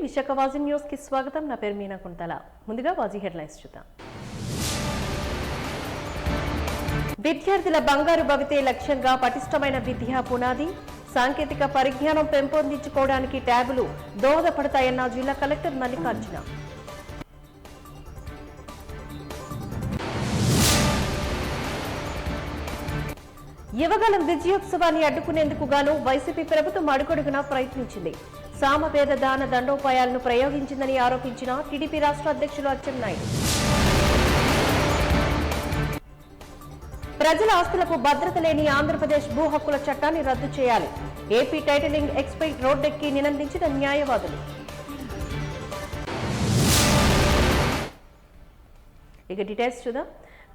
Visakha వాజీ news కి స్వాగతం. నా పేరు మీనా కుంతల. ముందుగా వాజీ హెడ్లైన్స్ చూద్దాం. విద్యార్థుల బంగారు భవితే లక్ష్యంగా పటిష్టమైన విద్యా పునాది, సాంకేతిక పరిజ్ఞానం పెంపొందించుకోవడానికి ట్యాబులు దోహదపడతాయన్న జిల్లా కలెక్టర్ మల్లికార్జున. యువగలం విజయోత్సవాన్ని అడ్డుకునేందుకు గాను వైసీపీ ప్రభుత్వం అడుగడుగునా ప్రయత్నించింది. సామవేద దాన దండోపాయాలను ప్రయోగించిందని ఆరోపించిన టీడీపీ రాష్ట్ర అధ్యక్షులు అచ్చెన్నాయుడు. ప్రజల ఆస్తులకు భద్రత లేని ఆంధ్రప్రదేశ్ భూ హక్కుల చట్టాన్ని రద్దు చేయాలి. ఏపీ టైటిలింగ్ ఎక్స్పర్ట్ రోడ్డెక్కి నినందించిన న్యాయవాదులు. ఇక డీటెయిల్స్ చూద్దాం.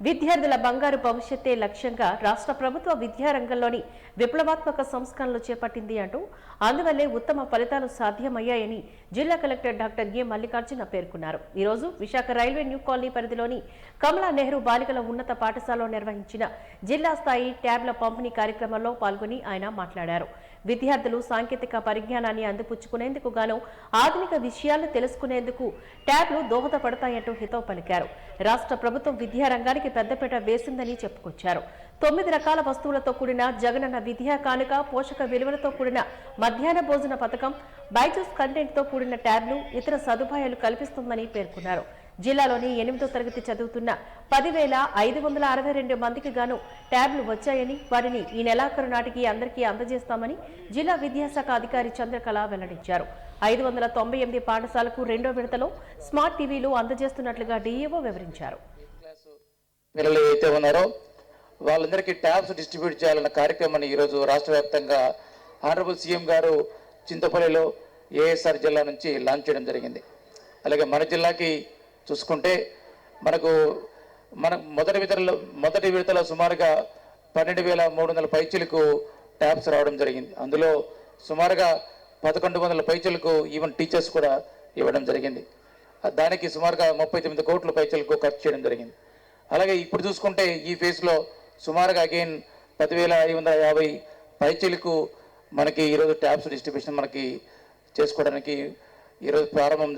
విద్యార్థుల బంగారు భవిష్యత్తే లక్ష్యంగా రాష్ట్ర ప్రభుత్వ విద్యారంగంలోని విప్లవాత్మక సంస్కరణలు చేపట్టింది అంటూ అందువల్లే ఉత్తమ ఫలితాలు సాధ్యమయ్యాయని జిల్లా కలెక్టర్ డాక్టర్ ఏ మల్లికార్జున పేర్కొన్నారు. ఈరోజు విశాఖ రైల్వే న్యూ కాలనీ పరిధిలోని కమలా నెహ్రూ బాలికల ఉన్నత పాఠశాలలో నిర్వహించిన జిల్లా స్థాయి ట్యాబ్ల పంపిణీ కార్యక్రమంలో పాల్గొని ఆయన మాట్లాడారు. విద్యార్థులు సాంకేతిక పరిజ్ఞానాన్ని అందిపుచ్చుకునేందుకు గాను ఆధునిక విషయాలు తెలుసుకునేందుకు ట్యాబ్లు దోహదపడతాయంటూ హితవు పలికారు. రాష్ట్ర ప్రభుత్వం విద్యారంగానికి పెద్దపీట వేసిందని చెప్పుకొచ్చారు. 9 రకాల వస్తువులతో కూడిన జగనన్న విద్యా కానుక, పోషక విలువలతో కూడిన మధ్యాహ్న భోజన పథకం, బైజూస్ కంటెంట్తో కూడిన ట్యాబ్లు ఇతర సదుపాయాలు కల్పిస్తుందని పేర్కొన్నారు. జిల్లాలోని 8వ తరగతి చదువుతున్న 10,562 మందికి గాను ట్యాబ్లు వచ్చాయని, వారిని ఈ నెలాఖరు నాటికి అందరికీ అందజేస్తామని జిల్లా విద్యాశాఖ అధికారి చంద్రకళ వెల్లడించారు. 598 పాఠశాలకు 2వ విడతలో స్మార్ట్ టీవీలు అందజేస్తున్నట్లుగా డీఈఓ వివరించారు. పిల్లలు ఏదైతే ఉన్నారో వాళ్ళందరికీ ట్యాబ్స్ డిస్ట్రిబ్యూట్ చేయాలన్న కార్యక్రమాన్ని ఈరోజు రాష్ట్ర వ్యాప్తంగా ఆనరబుల్ సీఎం గారు చింతపల్లిలో ఏఎస్ఆర్ జిల్లా నుంచి లాంచ్ చేయడం జరిగింది. అలాగే మన జిల్లాకి చూసుకుంటే మన మొదటి విడతలో సుమారుగా 12,300 పైచీలకు ట్యాబ్స్ రావడం జరిగింది. అందులో సుమారుగా 1,100 పైచీలకు ఈవెన్ టీచర్స్ కూడా ఇవ్వడం జరిగింది. దానికి సుమారుగా 39 కోట్ల పైచీలకు ఖర్చు చేయడం జరిగింది. అలాగే ఇప్పుడు చూసుకుంటే ఈ ఫేజ్లో సుమారుగా అగైన్ 10,550 పైచీలకు మనకి ఈరోజు ట్యాబ్స్ డిస్ట్రిబ్యూషన్ మనకి చేసుకోవడానికి ఈరోజు ప్రారంభం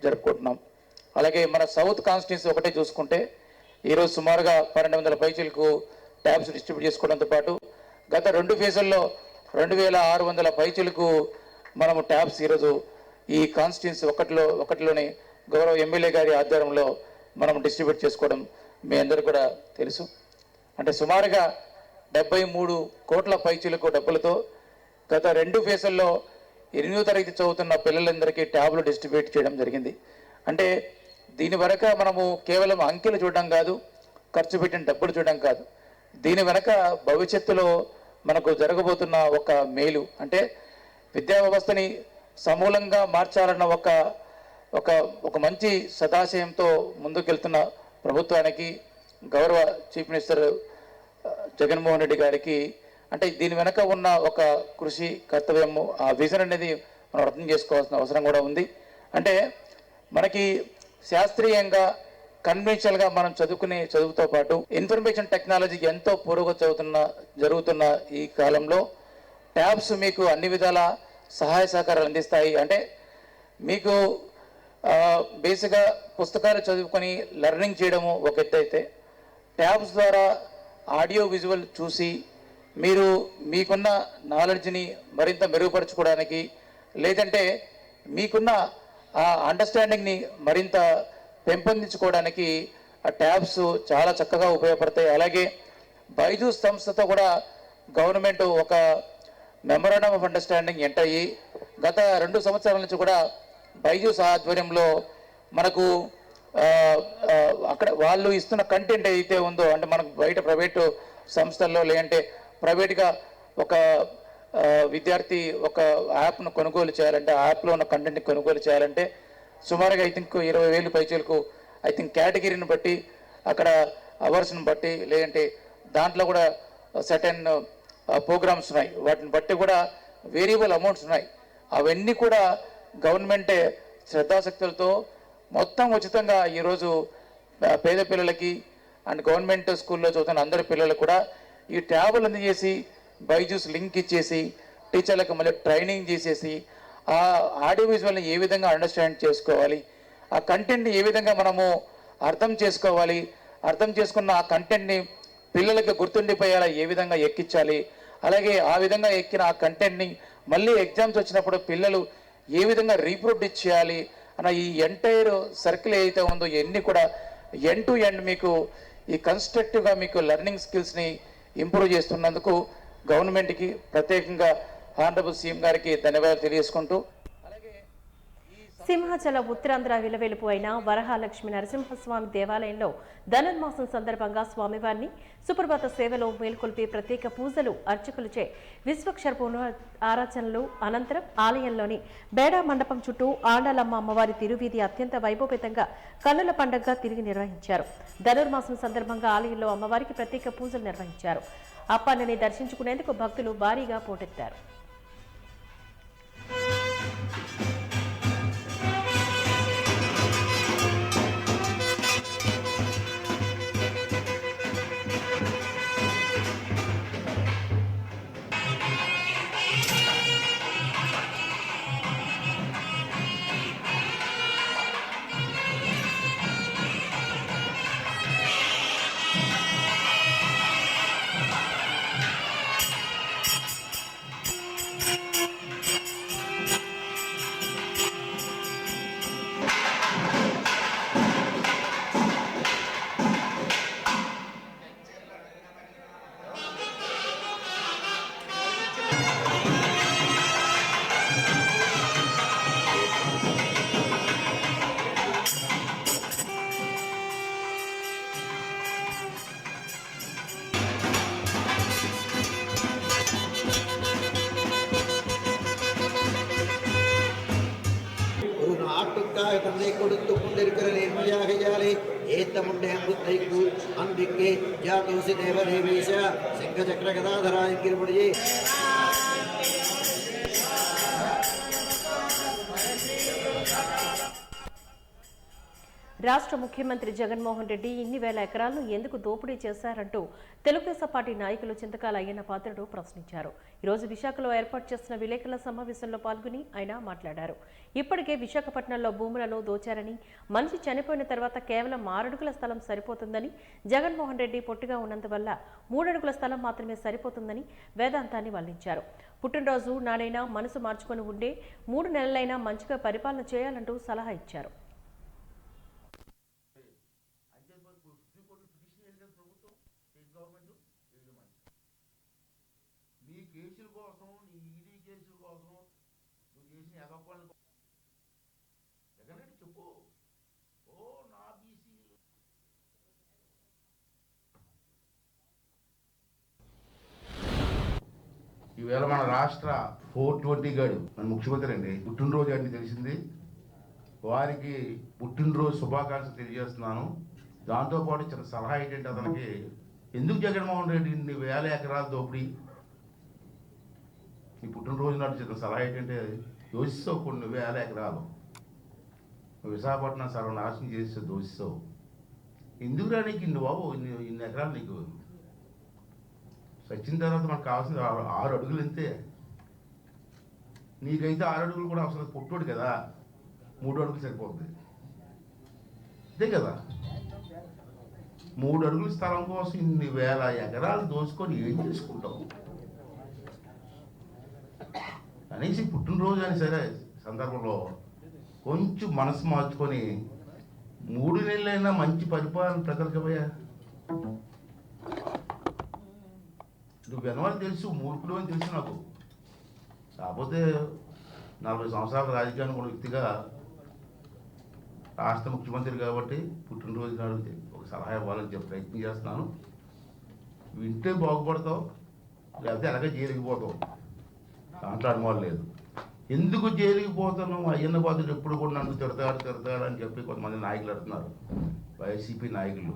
జరుపుకుంటున్నాం. అలాగే మన సౌత్ కాన్స్టిట్యున్సీ ఒకటే చూసుకుంటే ఈరోజు సుమారుగా 1,200 పైచీలకు ట్యాబ్స్ డిస్ట్రిబ్యూట్ చేసుకోవడంతో పాటు గత 2 ఫేజుల్లో 2,600 పైచీలకు మనము ట్యాబ్స్ ఈరోజు ఈ కాన్స్టిట్యున్సీ ఒకటిలోనే గౌరవ ఎమ్మెల్యే గారి ఆధ్వర్యంలో మనం డిస్ట్రిబ్యూట్ చేసుకోవడం మీ అందరూ కూడా తెలుసు. అంటే సుమారుగా 73 కోట్ల పైచీలకు డబ్బులతో గత 2 ఫేజుల్లో 8వ తరగతి చదువుతున్న పిల్లలందరికీ ట్యాబ్లు డిస్ట్రిబ్యూట్ చేయడం జరిగింది. అంటే దీని వెనక మనము కేవలం అంకెలు చూడడం కాదు, ఖర్చు పెట్టిన డబ్బులు చూడడం కాదు, దీని వెనక భవిష్యత్తులో మనకు జరగబోతున్న ఒక మేలు అంటే విద్యా వ్యవస్థని సమూలంగా మార్చాలన్న ఒక మంచి సదాశయంతో ముందుకెళ్తున్న ప్రభుత్వానికి, గౌరవ చీఫ్ మినిస్టర్ జగన్మోహన్ రెడ్డి గారికి అంటే దీని వెనక ఉన్న ఒక కృషి, కర్తవ్యము, ఆ విజన్ అనేది మనం అర్థం చేసుకోవాల్సిన అవసరం కూడా ఉంది. అంటే మనకి శాస్త్రీయంగా కన్వెన్షనల్గా మనం చదువుకునే చదువుతో పాటు ఇన్ఫర్మేషన్ టెక్నాలజీ ఎంతో పురోగతి జరుగుతున్న ఈ కాలంలో ట్యాబ్స్ మీకు అన్ని విధాల సహాయ సహకారాలు అందిస్తాయి. అంటే మీకు బేసిక్గా పుస్తకాలు చదువుకొని లెర్నింగ్ చేయడము ఒక ఎత్తు అయితే, ట్యాబ్స్ ద్వారా ఆడియో విజువల్ చూసి మీరు మీకున్న నాలెడ్జ్ని మరింత మెరుగుపరచుకోవడానికి, లేదంటే మీకున్న ఆ అండర్స్టాండింగ్ని మరింత పెంపొందించుకోవడానికి ఆ ట్యాబ్స్ చాలా చక్కగా ఉపయోగపడతాయి. అలాగే బైజూస్ సంస్థతో కూడా గవర్నమెంట్ ఒక మెమరాండం ఆఫ్ అండర్స్టాండింగ్ ఎంటర్ అయ్యి గత 2 సంవత్సరాల నుంచి కూడా బైజూస్ ఆధ్వర్యంలో మనకు అక్కడ వాళ్ళు ఇస్తున్న కంటెంట్ ఏదైతే ఉందో, అంటే మనకు బయట ప్రైవేటు సంస్థల్లో లేదంటే ప్రైవేట్గా ఒక విద్యార్థి ఒక యాప్ను కొనుగోలు చేయాలంటే, ఆ యాప్లో ఉన్న కంటెంట్ని కొనుగోలు చేయాలంటే సుమారుగా 20,000 పైచీలకు కేటగిరీని బట్టి, అక్కడ అవర్స్ని బట్టి, లేదంటే దాంట్లో కూడా సర్టెన్ ప్రోగ్రామ్స్ ఉన్నాయి, వాటిని బట్టి కూడా వేరియబుల్ అమౌంట్స్ ఉన్నాయి. అవన్నీ కూడా గవర్నమెంటే శ్రద్ధాశక్తులతో మొత్తం ఉచితంగా ఈరోజు పేద పిల్లలకి అండ్ గవర్నమెంట్ స్కూల్లో చదువుతున్న అందరి పిల్లలకు కూడా ఈ ట్యాబులు అందజేసి బైజూస్ లింక్ ఇచ్చేసి టీచర్లకు మళ్ళీ ట్రైనింగ్ చేసేసి ఆ ఆడియో విజువల్ని ఏ విధంగా అండర్స్టాండ్ చేసుకోవాలి, ఆ కంటెంట్ని ఏ విధంగా మనము అర్థం చేసుకోవాలి, అర్థం చేసుకున్న ఆ కంటెంట్ని పిల్లలకి గుర్తుండిపోయేలా ఏ విధంగా ఎక్కించాలి, అలాగే ఆ విధంగా ఎక్కిన ఆ కంటెంట్ని మళ్ళీ ఎగ్జామ్స్ వచ్చినప్పుడు పిల్లలు ఏ విధంగా రీప్రొడ్యూస్ చేయాలి అన్న ఈ ఎంటైర్ సర్కిల్ ఏదైతే ఉందో ఇవన్నీ కూడా ఎండ్ టు ఎండ్ మీకు ఈ కన్స్ట్రక్టివ్గా మీకు లెర్నింగ్ స్కిల్స్ని ఇంప్రూవ్ చేస్తున్నందుకు గవర్నమెంట్కి ప్రత్యేకంగా ఆనరబుల్ సీఎం గారికి ధన్యవాదాలు తెలియజేసుకుంటూ, సింహాచల ఉత్తరాంధ్ర విలవెలుపు అయిన వరహాలక్ష్మి నరసింహస్వామి దేవాలయంలో ధనుర్మాసం సందర్భంగా స్వామివారిని సుప్రభాత సేవలో మేల్కొల్పి ప్రత్యేక పూజలు అర్చకులచే విశ్వక్షర ఆరాధనలు అనంతరం ఆలయంలోని బేడా మండపం చుట్టూ ఆండాలమ్మ అమ్మవారి తిరువీధి అత్యంత వైభవపేతంగా కన్నుల పండుగగా తిరిగి నిర్వహించారు. ధనుర్మాసం సందర్భంగా ఆలయంలో అమ్మవారికి ప్రత్యేక పూజలు నిర్వహించారు. అప్పన్నని దర్శించుకునేందుకు భక్తులు భారీగా పోటెత్తారు. தந்தை கொடுத்து கொண்டிருக்கிற நேர்மையாகையாலே ஏத்தமுண்டே அம்புத்தைக்கு அன்பிக்கே ஜாதோசி தேவதேவேஷ சிங்க சக்கர கதாதரா என்கிறபடியே రాష్ట్ర ముఖ్యమంత్రి జగన్మోహన్ రెడ్డి ఇన్ని వేల ఎకరాలను ఎందుకు దోపిడీ చేశారంటూ తెలుగుదేశం పార్టీ నాయకులు చింతకాల అయ్యన్న పాత్రుడు ప్రశ్నించారు. ఈరోజు విశాఖలో ఏర్పాటు చేసిన విలేకరుల సమావేశంలో పాల్గొని ఆయన మాట్లాడారు. ఇప్పటికే విశాఖపట్నంలో భూములను దోచారని, మనిషి చనిపోయిన తర్వాత కేవలం 6 అడుగుల స్థలం సరిపోతుందని, జగన్మోహన్ రెడ్డి పొట్టిగా ఉన్నందువల్ల 3 అడుగుల స్థలం మాత్రమే సరిపోతుందని వేదాంతాన్ని వల్లించారు. పుట్టినరోజు నాడైనా మనసు మార్చుకొని ఉండే 3 నెలలైనా మంచిగా పరిపాలన చేయాలంటూ సలహా ఇచ్చారు. కేసుల కోసం, నీ ఈడీ కేసుల కోసం నువ్వు చేసిన ఎగపాలను జగన్ చెప్పు. ఓ నా బీసీలు ఈవేళ మన రాష్ట్ర 420 గాడు మన ముఖ్యమంత్రి అండి పుట్టినరోజు అని తెలిసింది. వారికి పుట్టినరోజు శుభాకాంక్షలు తెలియజేస్తున్నాను. దాంతోపాటు చిన్న సలహా ఏంటంటే అతనికి, ఎందుకు జగన్మోహన్ రెడ్డి ఇన్ని వేల ఎకరాల దోపిడీ, నీ పుట్టినరోజు నాడు చిన్న సలహా ఏంటంటే దోషిస్తావు కొన్ని వేల ఎకరాలు, విశాఖపట్నం సర్వనాశనం చేస్తే దోషిస్తావు. ఎందుకు రా నీకు ఇన్ని బాబు ఇన్ని ఎకరాలు? నీకు సచ్చిన తర్వాత మనకు కావాల్సింది 6 అడుగులు అంతే. నీకైతే 6 అడుగులు కూడా అవసరం, పుట్టోడు కదా, 3 అడుగులు సరిపోతుంది అంతే కదా. 3 అడుగుల స్థలం కోసం ఇన్ని వేల ఎకరాలు దోచుకొని ఏం చేసుకుంటావు? అనేసి పుట్టినరోజు అని సరే సందర్భంలో కొంచెం మనసు మార్చుకొని 3 నెలలైనా మంచి పరిపాలన ప్రజలకు ఇవ్వయా. నువ్వు వెనవాళ్ళు తెలుసు, మూర్ఖుడు అని తెలుసు నాకు. కాకపోతే 40 సంవత్సరాల రాజకీయాన్ని కూడా వ్యక్తిగా రాష్ట్ర ముఖ్యమంత్రి కాబట్టి పుట్టినరోజు నాడు ఒక సలహా ఇవ్వాలని చెప్పి ప్రయత్నం చేస్తున్నాను. వింటే బాగుపడతావు, లేకపోతే అలాగే జైలుకిపోతావు. దాంట్లో అనుమానం లేదు. ఎందుకు జైలుకి పోతున్నావు? అయ్యన్న బాధలు ఎప్పుడు కూడా నన్ను తిడతాడు అని చెప్పి కొంతమంది నాయకులు అడుగుతున్నారు. వైసీపీ నాయకులు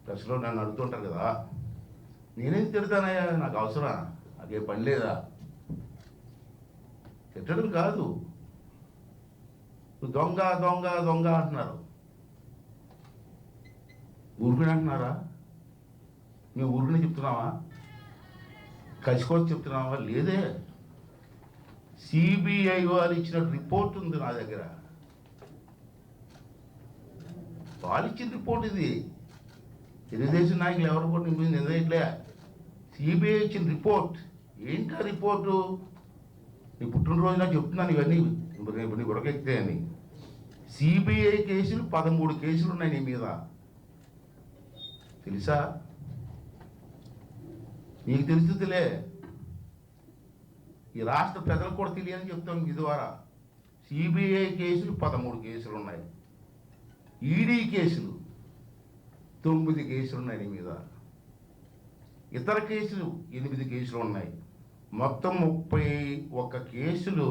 ప్రెస్లో నన్ను అడుగుతుంటారు కదా, నేనేం తిడతానయ్యా? నాకు అవసరం, నాకేం పని లేదా? తిట్టడం కాదు, దొంగ దొంగ దొంగ అంటున్నారు. ఊరుకుని అంటున్నారా? మేము ఊరుకుని చెప్తున్నావా? కలిసికోవచ్చు చెప్తున్నావా? లేదే. సిబిఐ వాళ్ళు ఇచ్చిన రిపోర్ట్ ఉంది నా దగ్గర. వాళ్ళు ఇచ్చిన రిపోర్ట్ ఇది. తెలుగుదేశం నాయకులు ఎవరు కూడా నిజట్లే. సిబిఐ ఇచ్చిన రిపోర్ట్. ఏంటా రిపోర్టు? నీ పుట్టినరోజు నాకు చెప్తున్నాను ఇవన్నీ రేపు నీ ఉడకెక్కితే అని. సిబిఐ కేసులు 13 కేసులు ఉన్నాయి నీ మీద, తెలుసా? నీకు తెలుస్తుందిలే, ఈ రాష్ట్ర ప్రజలకు కూడా తెలియని చెప్తాం మీ ద్వారా. సిబిఐ కేసులు 13 కేసులు ఉన్నాయి, ఈడీ కేసులు 9 కేసులు ఉన్నాయి నీ మీద, ఇతర కేసులు 8 కేసులు ఉన్నాయి. మొత్తం 31 కేసులు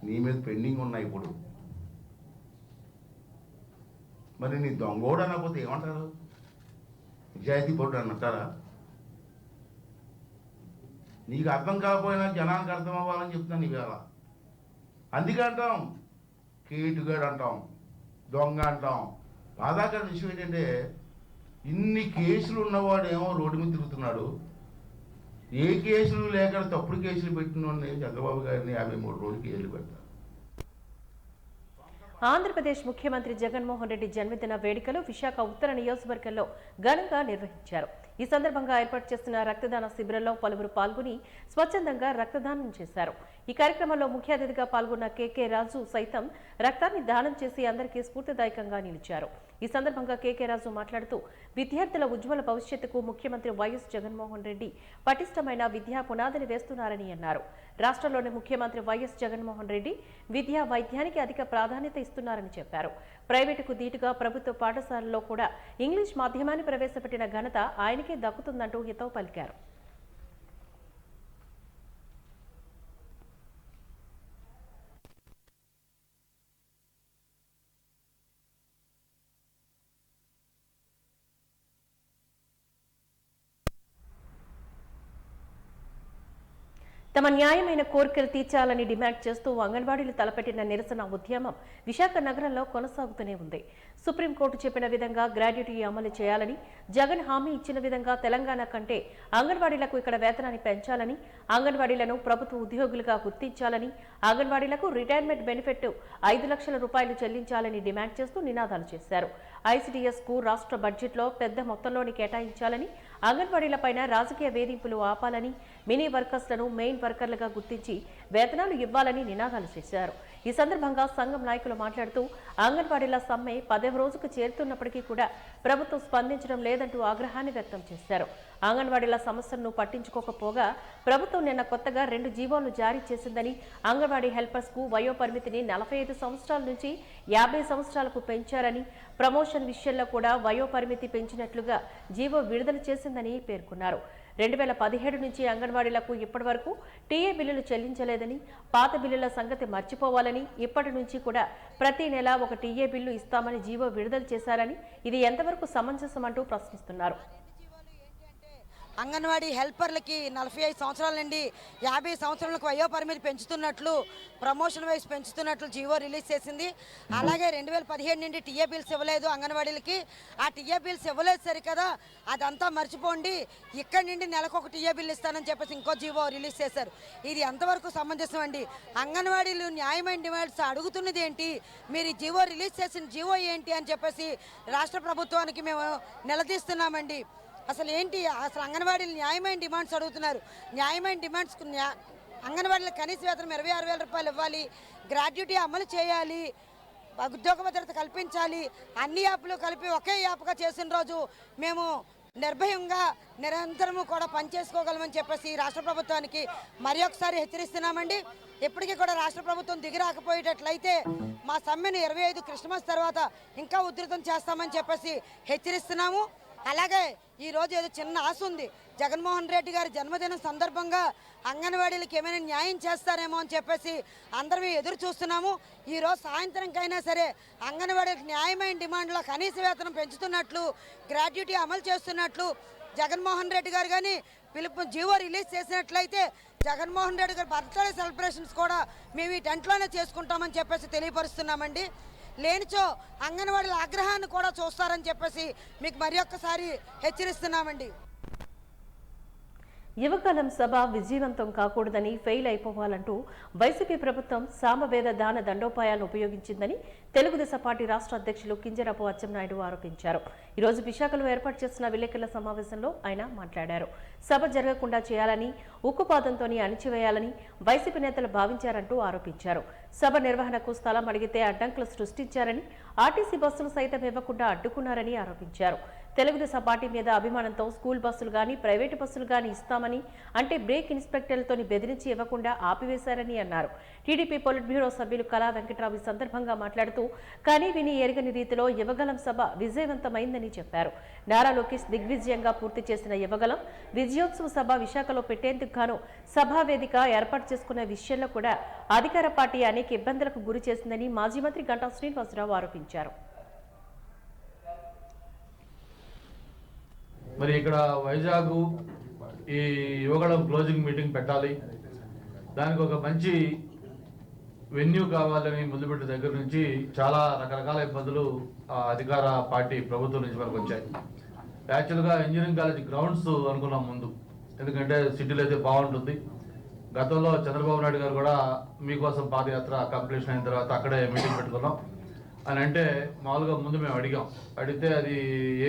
నీ మీద పెండింగ్ ఉన్నాయి ఇప్పుడు. మరి నీ దొంగోడు అనకపోతే ఏమంటారు? నిజాయితీ పరుడు అని అంటారా? నీకు అర్థం కాకపోయినా జనానికి అర్థం అవ్వాలని చెప్తున్నాను ఇవాళ. అందుకే అంటాం కేటుగాడు అంటాం, దొంగ అంటాం. బాధాకర విషయం ఏంటంటే ఇన్ని కేసులు ఉన్నవాడేమో రోడ్డు మీద తిరుగుతున్నాడు. ఏ కేసులు లేక తప్పుడు కేసులు పెట్టిన చంద్రబాబు గారిని 53 రోజులు కేసులు పెడతారు. ఆంధ్రప్రదేశ్ ముఖ్యమంత్రి జగన్మోహన్ రెడ్డి జన్మదిన వేడుకలు విశాఖ ఉత్తర నియోజకవర్గంలో ఘనంగా నిర్వహించారు. ఈ సందర్భంగా ఏర్పాటు చేస్తున్న రక్తదాన శిబిరంలో పలువురు పాల్గొని స్వచ్ఛందంగా రక్తదానం చేశారు. ఈ కార్యక్రమంలో ముఖ్య అతిథిగా పాల్గొన్న కేకే రాజు సైతం రక్తాన్ని దానం చేసి అందరికీ స్ఫూర్తిదాయకంగా నిలిచారు. ఈ సందర్భంగా కేకే రాజు మాట్లాడుతూ విద్యార్థుల ఉజ్వల భవిష్యత్తుకు ముఖ్యమంత్రి వైఎస్ జగన్మోహన్ రెడ్డి పటిష్టమైన విద్యా పునాదిని వేస్తున్నారని అన్నారు. రాష్ట్రంలోని ముఖ్యమంత్రి వైఎస్ జగన్మోహన్ రెడ్డి విద్యా వైద్యానికి అధిక ప్రాధాన్యత ఇస్తున్నారని చెప్పారు. ప్రైవేటుకు దీటుగా ప్రభుత్వ పాఠశాలల్లో కూడా ఇంగ్లీష్ మాధ్యమాన్ని ప్రవేశపెట్టిన ఘనత ఆయనకే దక్కుతుందంటూ హితవు పలికారు. తమ న్యాయమైన కోరికలు తీర్చాలని డిమాండ్ చేస్తూ అంగన్వాడీలు తలపెట్టిన నిరసన ఉద్యమం విశాఖ నగరంలో కొనసాగుతూనే ఉంది. సుప్రీంకోర్టు చెప్పిన విధంగా గ్రాడ్యుటీ అమలు చేయాలని, జగన్ హామీ ఇచ్చిన విధంగా తెలంగాణ కంటే అంగన్వాడీలకు ఇక్కడ వేతనాన్ని పెంచాలని, అంగన్వాడీలను ప్రభుత్వ ఉద్యోగులుగా గుర్తించాలని, అంగన్వాడీలకు రిటైర్మెంట్ బెనిఫిట్ 5 లక్షల రూపాయలు చెల్లించాలని డిమాండ్ చేస్తూ నినాదాలు చేశారు. ఐసీడీఎస్ కు రాష్ట్ర బడ్జెట్లో పెద్ద మొత్తంలోని కేటాయించాలని, అంగన్వాడీలపైన రాజకీయ వేధింపులు ఆపాలని, మినీ వర్కర్స్లను మెయిన్ వర్కర్లుగా గుర్తించి వేతనాలు ఇవ్వాలని నినాదాలు చేశారు. ఈ సందర్భంగా సంఘం నాయకులు మాట్లాడుతూ అంగన్వాడీల సమ్మె 10వ రోజుకు చేరుతున్నప్పటికీ కూడా ప్రభుత్వం స్పందించడం లేదంటూ ఆగ్రహాన్ని వ్యక్తం చేశారు. అంగన్వాడీల సమస్యలను పట్టించుకోకపోగా ప్రభుత్వం నిన్న కొత్తగా 2 జీవోలు జారీ చేసిందని, అంగన్వాడీ హెల్పర్స్ కు వయో పరిమితిని 45 సంవత్సరాల నుంచి 50 సంవత్సరాలకు పెంచారని, ప్రమోషన్ విషయంలో కూడా వయో పరిమితి పెంచినట్లుగా జీవో విడుదల చేసిందని పేర్కొన్నారు. 2017 నుంచి అంగన్వాడీలకు ఇప్పటి వరకు టీఏ బిల్లులు చెల్లించలేదని, పాత బిల్లుల సంగతి మర్చిపోవాలని, ఇప్పటి నుంచి కూడా ప్రతి నెల ఒక టీఏ బిల్లు ఇస్తామని జీవో విడుదల చేశారని, ఇది ఎంతవరకు సమంజసమంటూ ప్రశ్నిస్తున్నారు. అంగన్వాడీ హెల్పర్లకి 45 సంవత్సరాల నుండి 50 సంవత్సరాలకు వయో పరిమితి పెంచుతున్నట్లు, ప్రమోషన్ వైస్ పెంచుతున్నట్లు జీవో రిలీజ్ చేసింది. అలాగే 2017 నుండి టీఏ బిల్స్ ఇవ్వలేదు అంగన్వాడీలకి. ఆ టీఏ బిల్స్ ఇవ్వలేదు సరి కదా, అదంతా మర్చిపోండి, ఇక్కడి నుండి నెలకు ఒక టీఏ బిల్ ఇస్తానని చెప్పేసి ఇంకో జీవో రిలీజ్ చేశారు. ఇది ఎంతవరకు సమంజసం అండి? అంగన్వాడీలు న్యాయమైన డిమాండ్స్ అడుగుతున్నది ఏంటి? మీరు ఈ జీవో రిలీజ్ చేసిన జీవో ఏంటి అని చెప్పేసి రాష్ట్ర ప్రభుత్వానికి మేము నిలదీస్తున్నామండి. అసలు ఏంటి? అసలు అంగన్వాడీలు న్యాయమైన డిమాండ్స్ అడుగుతున్నారు. న్యాయమైన డిమాండ్స్ అంగన్వాడీలకు కనీస వేతనం 26,000 రూపాయలు ఇవ్వాలి, గ్రాడ్యుటీ అమలు చేయాలి, ఉద్యోగ భద్రత కల్పించాలి, అన్ని యాప్లు కలిపి ఒకే యాప్గా చేసిన రోజు మేము నిర్భయంగా నిరంతరము కూడా పనిచేసుకోగలమని చెప్పేసి రాష్ట్ర ప్రభుత్వానికి మరి ఒకసారి హెచ్చరిస్తున్నామండి. ఇప్పటికీ కూడా రాష్ట్ర ప్రభుత్వం దిగిరాకపోయేటట్లయితే మా సమ్మెను 25 క్రిస్మస్ తర్వాత ఇంకా ఉధృతం చేస్తామని చెప్పేసి హెచ్చరిస్తున్నాము. అలాగే ఈరోజు ఏదో చిన్న ఆశ ఉంది, జగన్మోహన్ రెడ్డి గారి జన్మదినం సందర్భంగా అంగన్వాడీలకు ఏమైనా న్యాయం చేస్తారేమో అని చెప్పేసి అందరం ఎదురు చూస్తున్నాము. ఈరోజు సాయంత్రంకైనా సరే అంగన్వాడీలకు న్యాయమైన డిమాండ్లో కనీస వేతనం పెంచుతున్నట్లు, గ్రాడ్యుటీ అమలు చేస్తున్నట్లు జగన్మోహన్ రెడ్డి గారు కానీ పిలుపు జీవో రిలీజ్ చేసినట్లయితే జగన్మోహన్ రెడ్డి గారి బర్త్డే సెలబ్రేషన్స్ కూడా మేము ఈ టెంట్లోనే చేసుకుంటామని చెప్పేసి తెలియపరుస్తున్నామండి. లేనిచో అంగన్వాడీల ఆగ్రహాన్ని కూడా చూస్తారని చెప్పేసి మీకు మరి ఒక్కసారి హెచ్చరిస్తున్నామండి. యువకాలం సభ విజయవంతం కాకూడదని ఫెయిల్ అయిపోవాలంటూ వైసీపీ ప్రభుత్వం సామవేద దాన దండోపాయాలను ఉపయోగించిందని తెలుగుదేశం పార్టీ రాష్ట్ర అధ్యక్షులు కింజరాపు అచ్చెన్నాయుడు ఆరోపించారు. ఈ రోజు విశాఖలో ఏర్పాటు చేసిన విలేకరుల సమావేశంలో ఆయన మాట్లాడారు. సభ జరగకుండా చేయాలని, ఉక్కుపాదంతోనే అణిచివేయాలని వైసీపీ నేతలు భావించారంటూ ఆరోపించారు. సభ నిర్వహణకు స్థలం అడిగితే అడ్డంకులు సృష్టించారని, ఆర్టీసీ బస్సులు సైతం ఇవ్వకుండా అడ్డుకున్నారని ఆరోపించారు. తెలుగుదేశం పార్టీ మీద అభిమానంతో స్కూల్ బస్సులు గానీ, ప్రైవేటు బస్సులు గానీ ఇస్తామని అంటే బ్రేక్ ఇన్స్పెక్టర్లతోని బెదిరించి ఇవ్వకుండా ఆపివేశారని అన్నారు. టీడీపీ పొలిట్ బ్యూరో సభ్యులు కళా వెంకట్రావు ఈ సందర్భంగా మాట్లాడుతూ కానీ విని ఎరగని రీతిలో యువగలం సభ విజయవంతమైందని చెప్పారు. నారా లోకేష్ దిగ్విజయంగా పూర్తి చేసిన యువగలం విజయోత్సవ సభ విశాఖలో పెట్టేందుకు గాను సభా వేదిక ఏర్పాటు చేసుకున్న విషయంలో కూడా అధికార పార్టీ అనేక ఇబ్బందులకు గురి చేసిందని మాజీ మంత్రి గంటా శ్రీనివాసరావు ఆరోపించారు. మరి ఇక్కడ వైజాగ్ ఈ యువగళం క్లోజింగ్ మీటింగ్ పెట్టాలి, దానికి ఒక మంచి వెన్యూ కావాలని మొదలుపెట్టిన దగ్గర నుంచి చాలా రకరకాల ఇబ్బందులు అధికార పార్టీ ప్రభుత్వం నుంచి మనకు వచ్చాయి. యాక్చువల్గా ఇంజనీరింగ్ కాలేజ్ గ్రౌండ్స్ అనుకున్నాం ముందు, ఎందుకంటే సిటీలో అయితే బాగుంటుంది. గతంలో చంద్రబాబు నాయుడు గారు కూడా మీకోసం పాదయాత్ర కంప్లీషన్ అయిన తర్వాత అక్కడే మీటింగ్ పెట్టుకున్నాం అని అంటే మామూలుగా ముందు మేము అడిగితే అది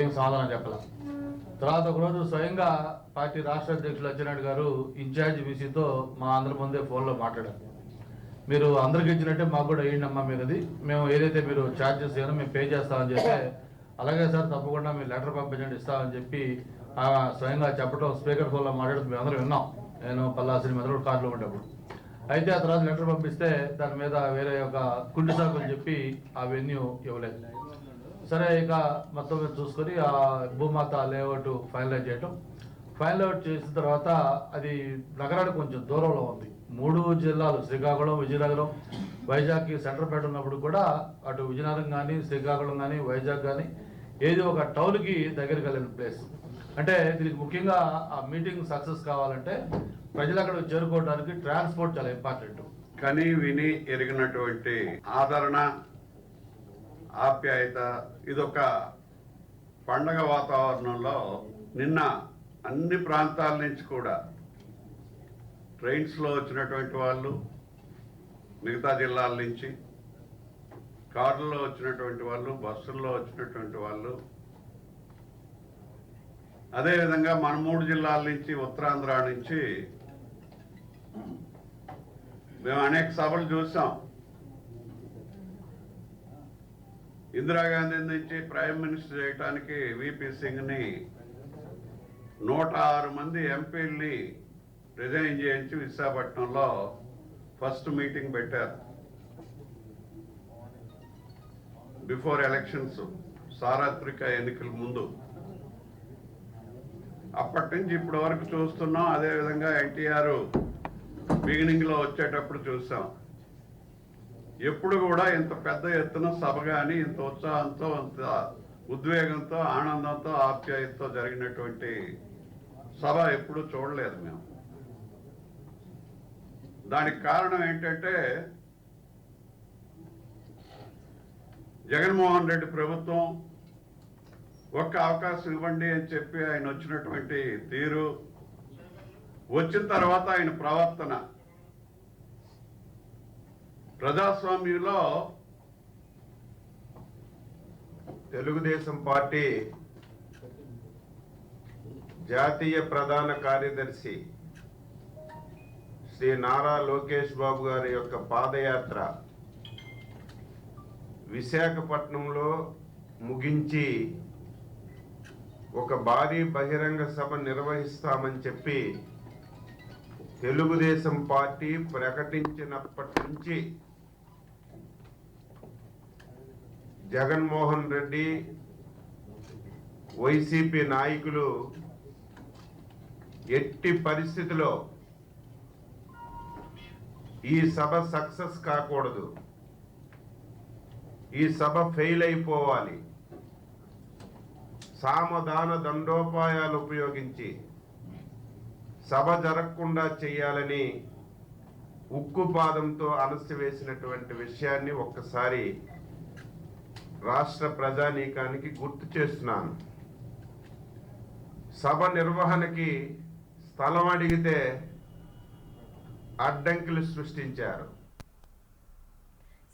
ఏం సమాధానం చెప్పాల. తర్వాత ఒకరోజు స్వయంగా పార్టీ రాష్ట్ర అధ్యక్షులు అచ్చెన్నాయుడు గారు ఇన్ఛార్జ్ బీసీతో మా అందరి ముందే ఫోన్లో మాట్లాడారు. మీరు అందరికి ఇచ్చినట్టే మాకు కూడా వేయండి అమ్మా మీదది, మేము ఏదైతే మీరు ఛార్జెస్ ఏమో మేము పే చేస్తామని చెప్తే అలాగే సార్ తప్పకుండా మీరు లెటర్ పంపించండి ఇస్తామని చెప్పి స్వయంగా చెప్పడం స్పీకర్ ఫోన్లో మాట్లాడుతూ మేము అందరూ విన్నాం. నేను పల్లాసిని మెదడు కార్లో ఉండేప్పుడు అయితే ఆ తర్వాత లెటర్ పంపిస్తే దాని మీద వేరే ఒక కుండి సాకు అని చెప్పి ఆ వెన్యూ ఇవ్వలేదు. సరే ఇక మొత్తం చూసుకొని ఆ భూమాత లేఅవుట్ ఫైనలైజ్ చేసిన తర్వాత అది నగరానికి కొంచెం దూరంలో ఉంది. 3 జిల్లాలు శ్రీకాకుళం, విజయనగరం, వైజాగ్కి సెంటర్ పేట ఉన్నప్పుడు కూడా అటు విజయనగరం కానీ, శ్రీకాకుళం కానీ, వైజాగ్ కానీ ఏది ఒక టౌన్కి దగ్గరికి వెళ్ళిన ప్లేస్. అంటే దీనికి ముఖ్యంగా ఆ మీటింగ్ సక్సెస్ కావాలంటే ప్రజలు అక్కడికి చేరుకోవడానికి ట్రాన్స్పోర్ట్ చాలా ఇంపార్టెంట్. కని విని ఎరిగినటువంటి ఆదరణ, ఆప్యాయత, ఇదొక పండగ వాతావరణంలో నిన్న అన్ని ప్రాంతాల నుంచి కూడా ట్రైన్స్లో వచ్చినటువంటి వాళ్ళు, మిగతా జిల్లాల నుంచి కార్లలో వచ్చినటువంటి వాళ్ళు, బస్సుల్లో వచ్చినటువంటి వాళ్ళు, అదేవిధంగా మన 3 జిల్లాల నుంచి, ఉత్తరాంధ్ర నుంచి మేము అనేక సభలు చూసాం. ఇందిరాగాంధీ నుంచి ప్రైమ్ మినిస్టర్ చేయడానికి విపి సింగ్ని 106 మంది ఎంపీల్ని రిజైన్ చేయించి విశాఖపట్నంలో ఫస్ట్ మీటింగ్ పెట్టారు బిఫోర్ ఎలక్షన్స్, సార్వత్రిక ఎన్నికల ముందు. అప్పటి నుంచి ఇప్పటి వరకు చూస్తున్నాం. అదేవిధంగా ఎన్టీఆర్ బిగినింగ్లో వచ్చేటప్పుడు చూసాం. ఎప్పుడు కూడా ఇంత పెద్ద ఎత్తున సభ కానీ ఇంత ఉత్సాహంతో, ఇంత ఉద్వేగంతో, ఆనందంతో, ఆప్యాయతతో జరిగినటువంటి సభ ఎప్పుడు చూడలేదు మేము. దానికి కారణం ఏంటంటే జగన్మోహన్ రెడ్డి ప్రభుత్వం ఒక్క అవకాశం ఇవ్వండి అని చెప్పి ఆయన వచ్చినటువంటి తీరు, వచ్చిన తర్వాత ఆయన ప్రవర్తన, ప్రజాస్వామ్యంలో తెలుగుదేశం పార్టీ జాతీయ ప్రధాన కార్యదర్శి శ్రీ నారా లోకేష్ బాబు గారి యొక్క పాదయాత్ర విశాఖపట్నంలో ముగించి ఒక భారీ బహిరంగ సభ నిర్వహిస్తామని చెప్పి తెలుగుదేశం పార్టీ ప్రకటించినప్పటి నుంచి జగన్మోహన్ రెడ్డి, వైసీపీ నాయకులు ఎట్టి పరిస్థితిలో ఈ సభ సక్సెస్ కాకూడదు, ఈ సభ ఫెయిల్ అయిపోవాలి, సామదాన దండోపాయాలు ఉపయోగించి సభ జరగకుండా చేయాలని ఉక్కుపాదంతో అణసివేసినటువంటి విషయాన్ని ఒక్కసారి రాష్ట్ర ప్రజానీకానికి గుర్తు చేస్తున్నాను. సభ నిర్వహణకి స్థలం అడిగితే అడ్డంకులు సృష్టించారు.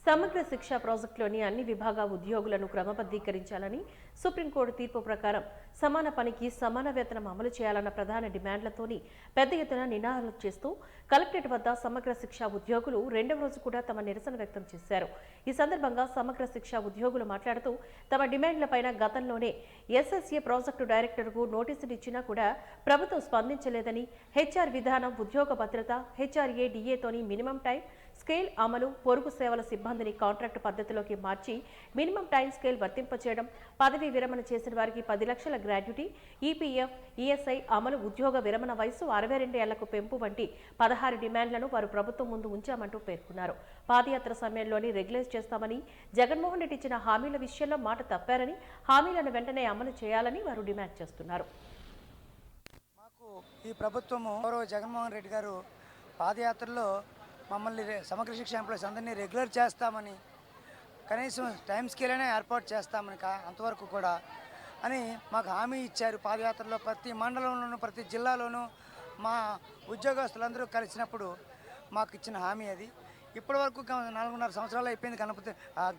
సమగ్ర శిక్ష ప్రాజెక్టులోని అన్ని విభాగ ఉద్యోగులను క్రమబద్ధీకరించాలని సుప్రీంకోర్టు తీర్పు ప్రకారం సమాన పనికి సమాన వేతనం అమలు చేయాలన్న ప్రధాన డిమాండ్లతోని పెద్ద ఎత్తున నినాదాలు చేస్తూ కలెక్టరేట్ వద్ద సమగ్ర శిక్ష ఉద్యోగులు రెండవ రోజు కూడా తమ నిరసన వ్యక్తం చేశారు. ఈ సందర్భంగా సమగ్ర శిక్ష ఉద్యోగులు మాట్లాడుతూ తమ డిమాండ్లపైన గతంలోనే ఎస్ఎస్ఏ ప్రాజెక్టు డైరెక్టర్కు నోటీసులు ఇచ్చినా కూడా ప్రభుత్వం స్పందించలేదని, హెచ్ఆర్ విధానం, ఉద్యోగ భద్రత, హెచ్ఆర్ఏ డిఏతోని మినిమం టైం స్కేల్ అమలు, పొరుగు సేవల సిబ్బందిని కాంట్రాక్టు పద్ధతిలోకి మార్చి మినిమం టైం స్కేల్ వర్తింపచేయడం, పదవీ విరమణ చేసిన వారికి 10 లక్షల గ్రాడ్యుటీ, ఈపీఎఫ్, ఈఎస్ఐ అమలు, ఉద్యోగ విరమణ వయసు 62 ఏళ్లకు పెంపు వంటి 16 డిమాండ్లను వారు ప్రభుత్వం ముందు ఉంచామంటూ పేర్కొన్నారు. పాదయాత్ర సమయంలోని రెగ్యులైజ్ చేస్తామని జగన్మోహన్ రెడ్డి ఇచ్చిన హామీల విషయంలో మాట తప్పారని, హామీలను వెంటనే అమలు చేయాలని వారు డిమాండ్ చేస్తున్నారు. మాకు ఈ ప్రభుత్వము జగన్మోహన్ రెడ్డి గారు పాదయాత్రలో మమ్మల్ని సమగ్ర శిక్ష ఎంప్లాయీస్ అందరినీ రెగ్యులర్ చేస్తామని, కనీసం టైం స్కేల్ అయినా ఏర్పాటు చేస్తామని అంతవరకు కూడా అని మాకు హామీ ఇచ్చారు. పాదయాత్రలో ప్రతి మండలంలోనూ ప్రతి జిల్లాలోనూ మా ఉద్యోగస్తులందరూ కలిసినప్పుడు మాకు ఇచ్చిన హామీ అది. ఇప్పటి వరకు 4.5 సంవత్సరాలు అయిపోయింది,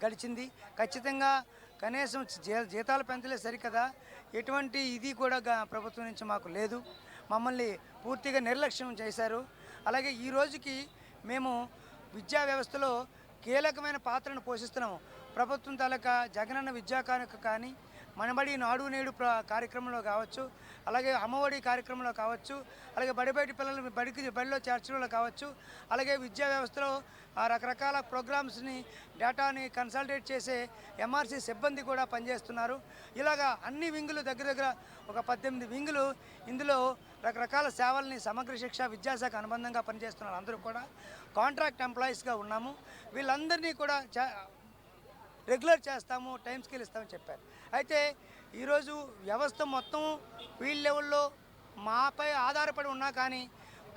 గడిచింది. ఖచ్చితంగా కనీసం జీతాలు పెంచలే సరికదా, ఎటువంటి ఇది కూడా ప్రభుత్వం నుంచి మాకు లేదు. మమ్మల్ని పూర్తిగా నిర్లక్ష్యం చేశారు. అలాగే ఈ రోజుకి మేము విద్యా వ్యవస్థలో కీలకమైన పాత్రను పోషిస్తున్నాము. ప్రభుత్వం తాలూకా జగనన్న విద్యా కానుక కానీ, మనబడి నాడు నేడు కార్యక్రమంలో కావచ్చు, అలాగే అమ్మఒడి కార్యక్రమంలో కావచ్చు, అలాగే బడిబయటి పిల్లలు బడిలో చేర్చడంలో కావచ్చు, అలాగే విద్యా వ్యవస్థలో రకరకాల ప్రోగ్రామ్స్ని డేటాని కన్సల్టేట్ చేసే ఎంఆర్సీ సిబ్బంది కూడా పనిచేస్తున్నారు. ఇలాగా అన్ని వింగులు దగ్గర ఒక 18 వింగులు ఇందులో రకరకాల సేవల్ని సమగ్ర శిక్ష విద్యాశాఖ అనుబంధంగా పనిచేస్తున్నారు. అందరూ కూడా కాంట్రాక్ట్ ఎంప్లాయీస్గా ఉన్నాము. వీళ్ళందరినీ కూడా రెగ్యులర్ చేస్తాము, టైం స్కేల్ ఇస్తామని చెప్పారు. అయితే ఈరోజు వ్యవస్థ మొత్తం ఫీల్డ్ లెవెల్లో మాపై ఆధారపడి ఉన్నా కానీ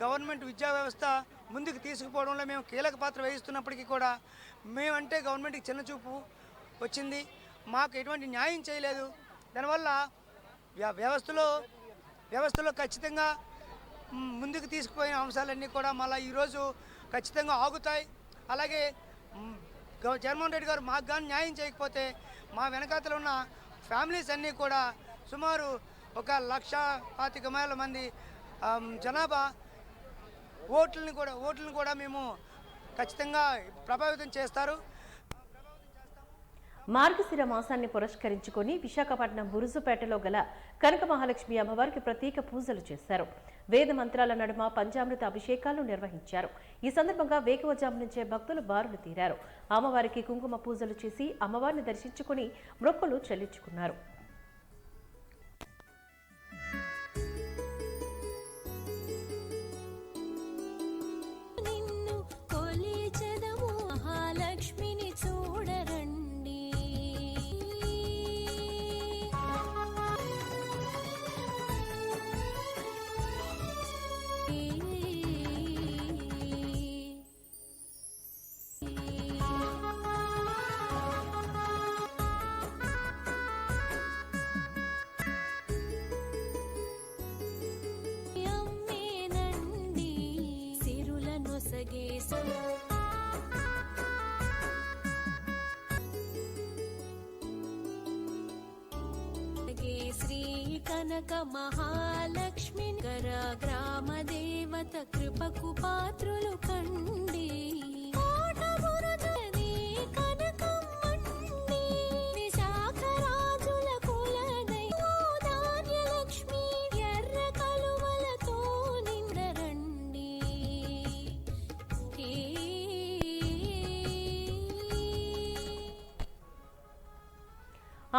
గవర్నమెంట్ విద్యా వ్యవస్థ ముందుకు తీసుకుపోవడంలో మేము కీలక పాత్ర వహిస్తున్నప్పటికీ కూడా మేమంటే గవర్నమెంట్కి చిన్నచూపు వచ్చింది. మాకు ఎటువంటి న్యాయం చేయలేదు. దానివల్ల వ్యవస్థలో ఖచ్చితంగా ముందుకు తీసుకుపోయిన అంశాలన్నీ కూడా మళ్ళీ ఈరోజు ఖచ్చితంగా ఆగుతాయి. అలాగే జగన్మోహన్ రెడ్డి గారు మాకు కానీ న్యాయం చేయకపోతే మా వెనకాతలో ఉన్న ఫ్యామిలీస్ అన్నీ కూడా సుమారు 1,25,000 మంది జనాభా ఓట్లను కూడా మేము ఖచ్చితంగా ప్రభావితం చేస్తారు. మార్గశిర మాసాన్ని పురస్కరించుకొని విశాఖపట్నం బురుజుపేటలో గల కనక మహాలక్ష్మి అమ్మవారికి ప్రత్యేక పూజలు చేశారు. వేద మంత్రాల నడుమ పంచామృత అభిషేకాలు నిర్వహించారు. ఈ సందర్భంగా వేకువజాము నుంచే భక్తులు బారులు తీరారు. అమ్మవారికి కుంకుమ పూజలు చేసి అమ్మవారిని దర్శించుకుని మొక్కులు చెల్లించుకున్నారు. శ్రీ కనక మహాలక్ష్మి కర గ్రామ దేవత కృపకు పాత్రులు కండి విశాఖ రాజుల కులదై ధాన్యలక్ష్మి ఎర్ర కలువలతో నిండరండి.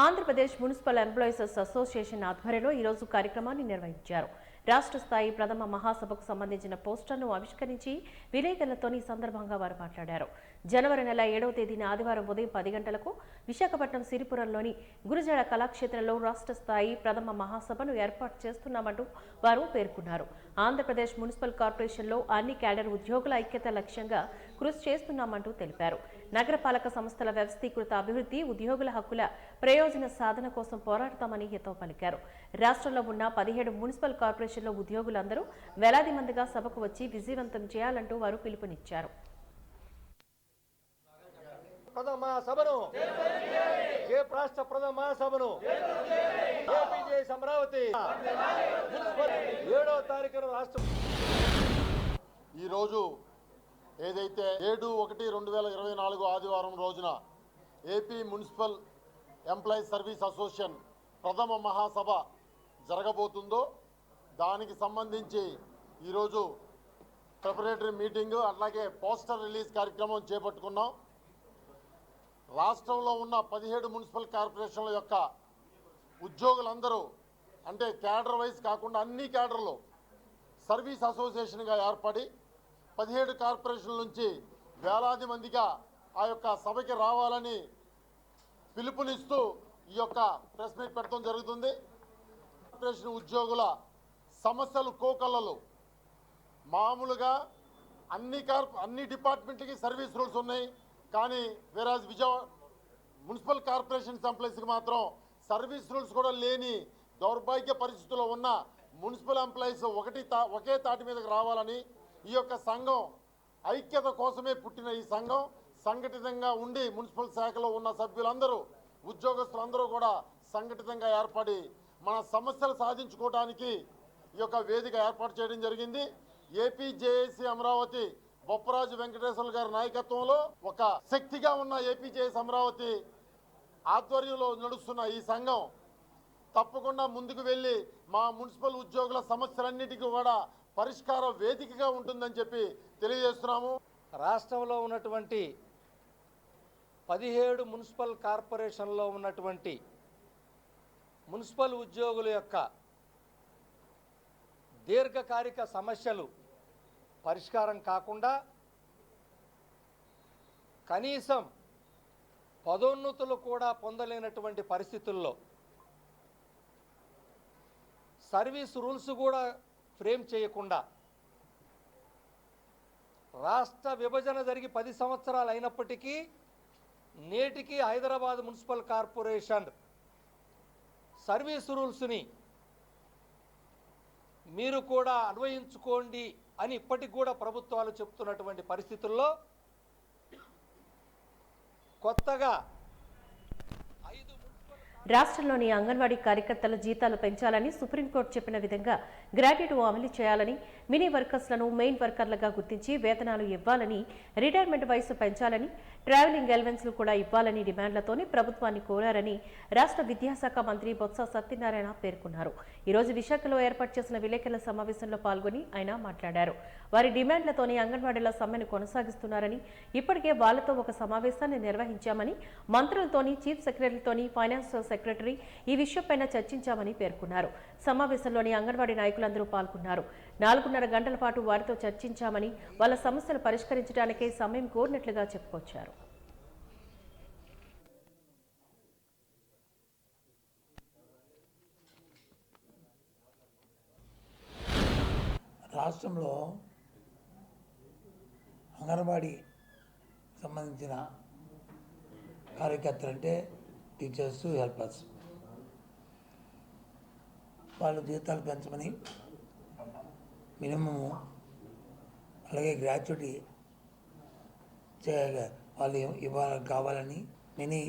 ఆంధ్రప్రదేశ్ మున్సిపల్ ఎంప్లాయీస్ అసోసియేషన్ ఆధ్వర్యంలో ఈరోజు కార్యక్రమాన్ని నిర్వహించారు. రాష్ట్ర స్థాయి ప్రథమ మహాసభకు సంబంధించిన పోస్టర్ను ఆవిష్కరించి విలేకరులతో ఈ సందర్భంగా వారు మాట్లాడారు. జనవరి నెల 7వ తేదీన ఆదివారం ఉదయం 10 గంటలకు విశాఖపట్నం సిరిపురంలోని గురుజాడ కళాక్షేత్రంలో రాష్ట్ర స్థాయి ప్రథమ మహాసభను ఏర్పాటు చేస్తున్నామంటూ వారు పేర్కొన్నారు. ఆంధ్రప్రదేశ్ మున్సిపల్ కార్పొరేషన్లో అన్ని క్యాడర్ ఉద్యోగుల ఐక్యత లక్ష్యంగా కృషి చేస్తున్నామంటూ తెలిపారు. నగరపాలక సంస్థల వ్యవస్థీకృత అభివృద్ధి, ఉద్యోగుల హక్కుల ప్రయోజన సాధన కోసం పోరాడతామని హితవు పలికారు. రాష్ట్రంలో ఉన్న 17 మున్సిపల్ కార్పొరేషన్ల ఉద్యోగులందరూ వేలాది మందిగా సభకు వచ్చి విజయవంతం చేయాలంటూ వారు పిలుపునిచ్చారు. ప్రథమ సభను జేప్ రాష్ట్ర ప్రథమ సభను ఏపీజేఎస్ అమరావతి 7వ తారీఖున రాష్ట్ర ఈరోజు ఏదైతే 7/1/2024 ఆదివారం రోజున AP municipal employees service association ప్రథమ మహాసభ జరగబోతుందో దానికి సంబంధించి ఈరోజు ప్రిపరేటరీ మీటింగు అట్లాగే పోస్టర్ రిలీజ్ కార్యక్రమం చేపట్టుకున్నాం. రాష్ట్రంలో ఉన్న 17 మున్సిపల్ కార్పొరేషన్ల యొక్క ఉద్యోగులందరూ అంటే క్యాడర్ వైజ్ కాకుండా అన్ని క్యాడర్లు సర్వీస్ అసోసియేషన్గా ఏర్పడి 17 కార్పొరేషన్ల నుంచి వేలాది మందిగా ఆ యొక్క సభకి రావాలని పిలుపునిస్తూ ఈ యొక్క ప్రెస్ మీట్ పెట్టడం జరుగుతుంది. కార్పొరేషన్ ఉద్యోగుల సమస్యలు కోకళ్ళలు మామూలుగా అన్ని డిపార్ట్మెంట్లకి సర్వీస్ రూల్స్ ఉన్నాయి. కానీ వేరాజ్ విజయవాడ మున్సిపల్ కార్పొరేషన్ ఎంప్లాయీస్కి మాత్రం సర్వీస్ రూల్స్ కూడా లేని దౌర్భాగ్య పరిస్థితుల్లో ఉన్న మున్సిపల్ ఎంప్లాయీస్ ఒకే తాటి మీదకి రావాలని ఈ యొక్క సంఘం ఐక్యత కోసమే పుట్టిన ఈ సంఘం సంఘటితంగా ఉండి మున్సిపల్ శాఖలో ఉన్న సభ్యులందరూ ఉద్యోగస్తులందరూ కూడా సంఘటితంగా ఏర్పడి మన సమస్యలు సాధించుకోవడానికి ఈ యొక్క వేదిక ఏర్పాటు చేయడం జరిగింది. ఏపీజేఏసీ అమరావతి బొప్పరాజు వెంకటేశ్వర్లు గారి నాయకత్వంలో ఒక శక్తిగా ఉన్న ఏపీజేఎస్ అమరావతి ఆధ్వర్యంలో నడుస్తున్న ఈ సంఘం తప్పకుండా ముందుకు వెళ్ళి మా మున్సిపల్ ఉద్యోగుల సమస్యలన్నిటికీ కూడా పరిష్కార వేదికగా ఉంటుందని చెప్పి తెలియజేస్తున్నాము. రాష్ట్రంలో ఉన్నటువంటి 17 మున్సిపల్ కార్పొరేషన్లో ఉన్నటువంటి మున్సిపల్ ఉద్యోగుల యొక్క దీర్ఘకాలిక సమస్యలు పరిష్కారం కాకుండా కనీసం పదోన్నతులు కూడా పొందలేనటువంటి పరిస్థితుల్లో సర్వీస్ రూల్స్ కూడా ఫ్రేమ్ చేయకుండా రాష్ట్ర విభజన జరిగి 10 సంవత్సరాలు అయినప్పటికీ నేటికి హైదరాబాద్ మున్సిపల్ కార్పొరేషన్ సర్వీస్ రూల్స్ని మీరు కూడా అన్వయించుకోండి అని ఇప్పటికి కూడా ప్రభుత్వాలు చెప్తున్నటువంటి పరిస్థితుల్లో కొత్తగా రాష్ట్రంలోని అంగన్వాడీ కార్యకర్తల జీతాలు పెంచాలని సుప్రీంకోర్టు చెప్పిన విధంగా గ్రాట్యుటీ అమలు చేయాలని, మినీ వర్కర్స్లను మెయిన్ వర్కర్లుగా గుర్తించి వేతనాలు ఇవ్వాలని, రిటైర్మెంట్ వయసు పెంచాలని, ట్రావెలింగ్ అలవెన్స్లు కూడా ఇవ్వాలని డిమాండ్లతోనే ప్రభుత్వాన్ని కోరారని రాష్ట్ర విద్యాశాఖ మంత్రి బొత్స సత్యనారాయణ పేర్కొన్నారు. ఈరోజు విశాఖలో ఏర్పాటు చేసిన విలేకరుల సమావేశంలో పాల్గొని ఆయన మాట్లాడారు. వారి డిమాండ్లతోనే అంగన్వాడీల సమ్మెను కొనసాగిస్తున్నారని, ఇప్పటికే వాళ్లతో ఒక సమావేశాన్ని నిర్వహించామని, మంత్రులతోని, చీఫ్ సెక్రటరీతోని, ఫైనాన్స్ సెక్రటరీ ఈ విషయంపైన చర్చించామని పేర్కొన్నారు. సమావేశంలోని అంగన్వాడీ నాయకులందరూ పాల్గొన్నారు. 4.5 గంటల పాటు వారితో చర్చించామని, వాళ్ళ సమస్యలు పరిష్కరించడానికే సమయం కోరినట్లుగా చెప్పుకొచ్చారు. రాష్ట్రంలో అంగన్వాడీ సంబంధించిన కార్యకర్తలు అంటే టీచర్స్, హెల్పర్స్, వాళ్ళు జీతాలు పెంచమని, మినిమము అలాగే గ్రాట్యుటీ వాళ్ళు కావాలని, మినీ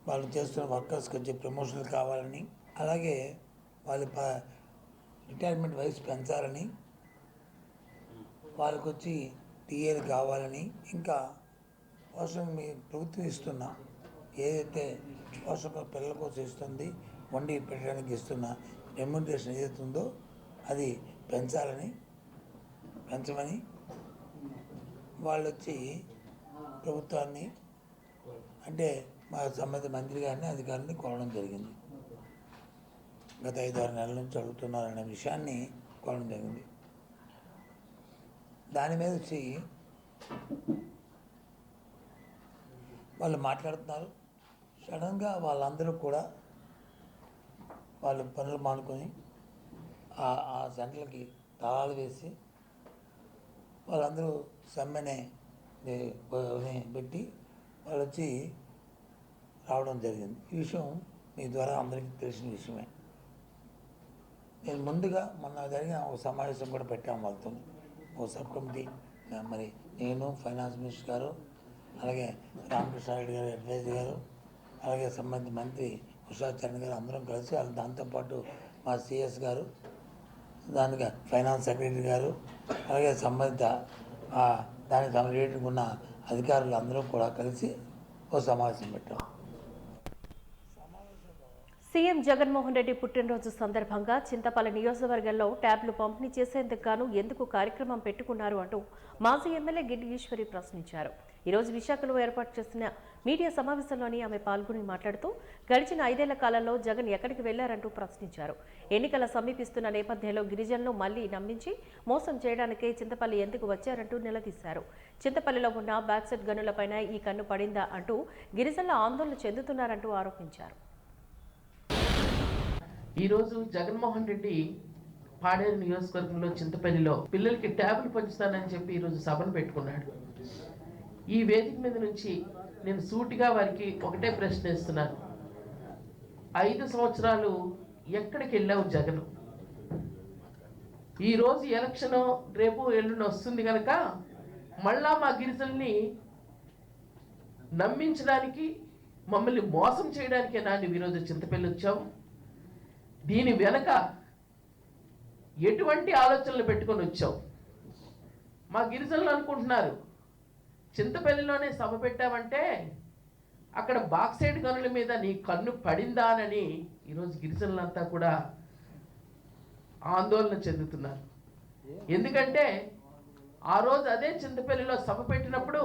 వాళ్ళు చేస్తున్న వర్కర్స్కి వచ్చే ప్రమోషన్లు కావాలని, అలాగే వాళ్ళ రిటైర్మెంట్ వయసు పెంచాలని, వాళ్ళకి వచ్చి టీఏలు కావాలని, ఇంకా పోషణ మీ ప్రభుత్వం ఇస్తున్న ఏదైతే పోషక పిల్లల కోసం ఇస్తుంది, వండి పెట్టడానికి ఇస్తున్న రెమ్యునరేషన్ ఏదైతే ఉందో అది పెంచమని వాళ్ళు వచ్చి ప్రభుత్వాన్ని అంటే మా సంబంధిత మంత్రి గారిని, అధికారులని కోరడం జరిగింది. గత 5-6 నెలల నుంచి అడుగుతున్నారనే విషయాన్ని కోరడం జరిగింది. దాని మీద వచ్చి వాళ్ళు మాట్లాడుతున్నారు. సడన్గా వాళ్ళందరూ కూడా వాళ్ళ పనులు మానుకొని ఆ సెంటర్లకి తాళాలు వేసి వాళ్ళందరూ సమ్మెనే పెట్టి వాళ్ళు వచ్చి రావడం జరిగింది. ఈ విషయం మీ ద్వారా అందరికీ తెలిసిన విషయమే. నేను ముందుగా మొన్న జరిగిన ఒక సమావేశం కూడా పెట్టాము వాళ్ళతో, ఒక సబ్ కమిటీ. మరి నేను, ఫైనాన్స్ మినిస్టర్ గారు, అలాగే రామకృష్ణారెడ్డి గారు, అడ్వైజర్ గారు, అలాగే సంబంధిత మంత్రి ఉషా చరణ్ గారు అందరం కలిసి, దాంతోపాటు మా సిఎస్ గారు, దానికి ఫైనాన్స్ సెక్రటరీ గారు, అలాగే సంబంధిత దానికి రిలేటెడ్ ఉన్న అధికారులు అందరూ కూడా కలిసి ఓ సమావేశం పెట్టాం. సీఎం జగన్మోహన్ రెడ్డి పుట్టినరోజు సందర్భంగా చింతపల్లి నియోజకవర్గంలో ట్యాబ్లు పంపిణీ చేసేందుకు గాను ఎందుకు కార్యక్రమం పెట్టుకున్నారు అంటూ మాజీ ఎమ్మెల్యే గిడ్డి ఈశ్వరి ప్రశ్నించారు. ఈరోజు విశాఖలో ఏర్పాటు చేసిన మీడియా సమావేశంలోని ఆమె పాల్గొని మాట్లాడుతూ గడిచిన 5 ఏళ్ల కాలంలో జగన్ ఎక్కడికి వెళ్లారంటూ ప్రశ్నించారు. ఎన్నికల సమీపిస్తున్న నేపథ్యంలో గిరిజనులు మళ్లీ నమ్మించి మోసం చేయడానికే చింతపల్లి ఎందుకు వచ్చారంటూ నిలదీశారు. చింతపల్లిలో ఉన్న బ్యాక్సెట్ గనులపైన ఈ కన్ను పడిందా అంటూ గిరిజనులు ఆందోళన చెందుతున్నారంటూ ఆరోపించారు. ఈరోజు జగన్మోహన్ రెడ్డి పాడేరు నియోజకవర్గంలో చింతపల్లిలో పిల్లలకి ట్యాబ్లు పంచుతానని చెప్పి ఈరోజు సభను పెట్టుకున్నాడు. ఈ వేదిక మీద నుంచి నేను సూటిగా వారికి ఒకటే ప్రశ్న ఇస్తున్నాను. 5 సంవత్సరాలు ఎక్కడికి వెళ్ళావు జగన్? ఈరోజు ఎలక్షన్ రేపు ఎల్లుండి వస్తుంది కనుక మళ్ళా మా గిరిజనుల్ని నమ్మించడానికి, మమ్మల్ని మోసం చేయడానికే నాన్న ఈరోజు చింతపల్లి వచ్చావు. దీని వెనక ఎటువంటి ఆలోచనలు పెట్టుకొని వచ్చావు? మా గిరిజనులు అనుకుంటున్నారు చింతపల్లిలోనే సభ పెట్టామంటే అక్కడ బాక్సైడ్ గనుల మీద నీ కన్ను పడిందానని ఈరోజు గిరిజనులంతా కూడా ఆందోళన చెందుతున్నారు. ఎందుకంటే ఆ రోజు అదే చింతపల్లిలో సభ పెట్టినప్పుడు